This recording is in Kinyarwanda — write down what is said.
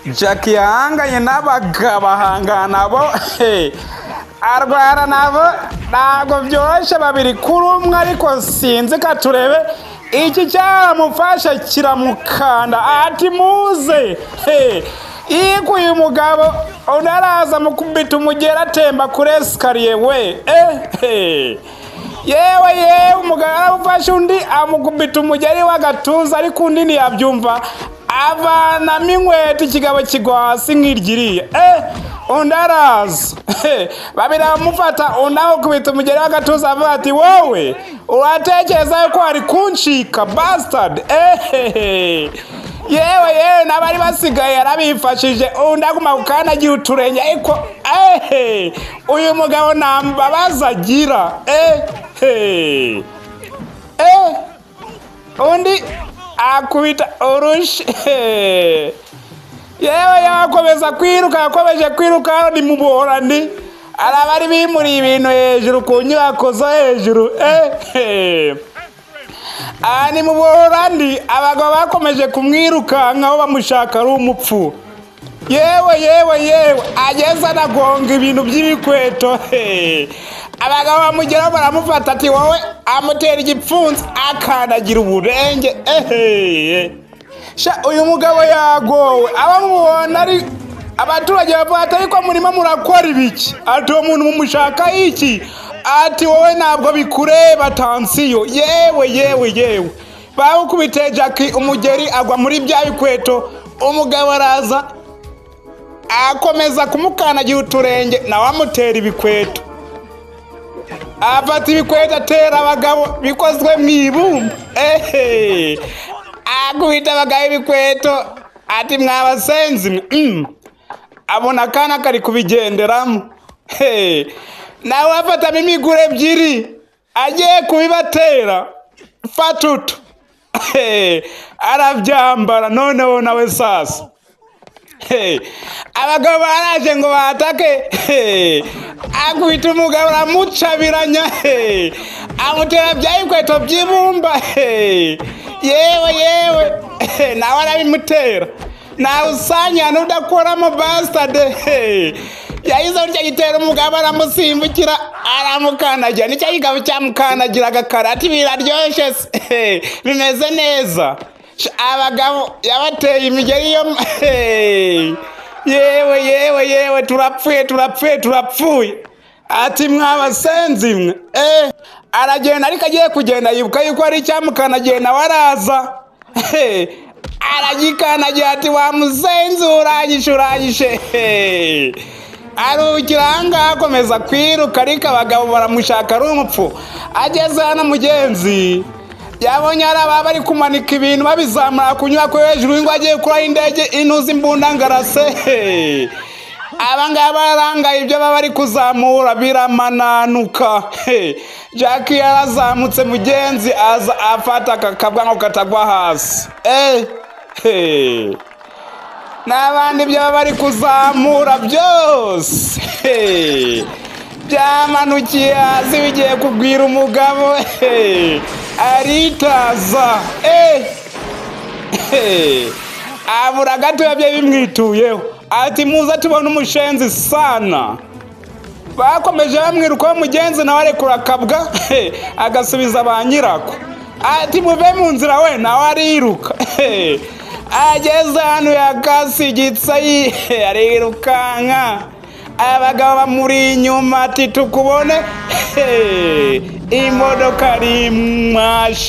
Jackie yahanganye n'abagabo ahangana bo arwara nabo ntabwo byoroshye babiri kuri umwe ariko sinzi ka turebe iki cyaramufasha kiramukanda ati muze yikuye umugabo unaraza mukubita umugera atemba kuri esikariye we yewe umugabo aramufasha undi amukubita umugeri w'agatuza ariko undi ntiyabyumva avanamo inkweto ikigabo kigwa hasi nk'iryiriye undi araza babiri bamufata undi amukubita umugeri w'agatuza avuga ati wowe uratekereza yuko wari kuncika bastard yewe n'abari basigaye yarabifashije undi aguma gukandagira uturenge ariko uyu mugabo nta mbabazi agira undi akubita urushi yewe yakomeza kwiruka yakomeje kwiruka ni mu Buholandi arabari bimuri ibintu hejuru ku nyubako zo hejuru ni mu Buholandi abagabo bakomeje kumwirukankaho bamushaka ari umupfu yewe ageze anagonga ibintu by'ibikweto abagabo bamugeraho baramufata ati wowe amutera igipfunsi akandagira uburenge uyu mugabo yagowe abamubona ari abaturage bavuga ariko murimo murakora ibiki ati uwo muntu mumushaka iki ati wowe ntabwo bikureba tansiyo yewe bawukubite Jackie umugeri agwa muri bya bikweto umugabo araza akomeza kumukanagira uturenge nawe amutera ibikweto afata ibikweto atera abagabo bikozwe mu ibumba akubita abagabo ibikweto ati mwabasenzi abona akana kari kubigenderamo nawe afatamo imiguru ebyiri agiye kubibatera fatutu arabyambara noneho nawe sasa abagabo baraje ngo batake akubita umugabo aramucabiranya amutera bya bikweto by'ibumba yewe nawe arabimutera nawe usanya n'udakoramo bastard yahize urya gitera umugabo aramusimbukira aramukanagira nicyo kigabo cyamukandagiraga kare ati biraryoshye bimeze neza abagabo yabateye imigeri yo yewe turapfuye ati mwabasenzi mwe aragenda ariko agiye kugenda yibuka yuko ari icyamukanagiye nawe araza aragikanagira ati wa musenzi uranyishe arukira ahangaha akomeza kwiruka ariko abagabo baramushaka ari umupfu ageze hano mugenzi yabonye ari ababa bari kumanika ibintu babizamura ku nyubako hejuru ngo agiye kuraho indege intuza imbundangarase abangaba barangaye ibyo baba bari kuzamura biramananuka Jackie yarazamutse mugenzi aza afata akakabwango katagwa hasi n'abandi ibyo baba bari kuzamura byose byamanukiye hasi bigiye kugwira umugabo aritaza abura gato yabye bimwituyeho ati muza tubona umushenzi sana bakomeje bamwirukaho mugenzi nawe arekura akabwa agasubiza ba nyirako ati muve mu nzira we nawe ariruka ageze hano yakasigitsa arirukanka abagabo bamuri inyuma ati tukubone imodoka ari mwashi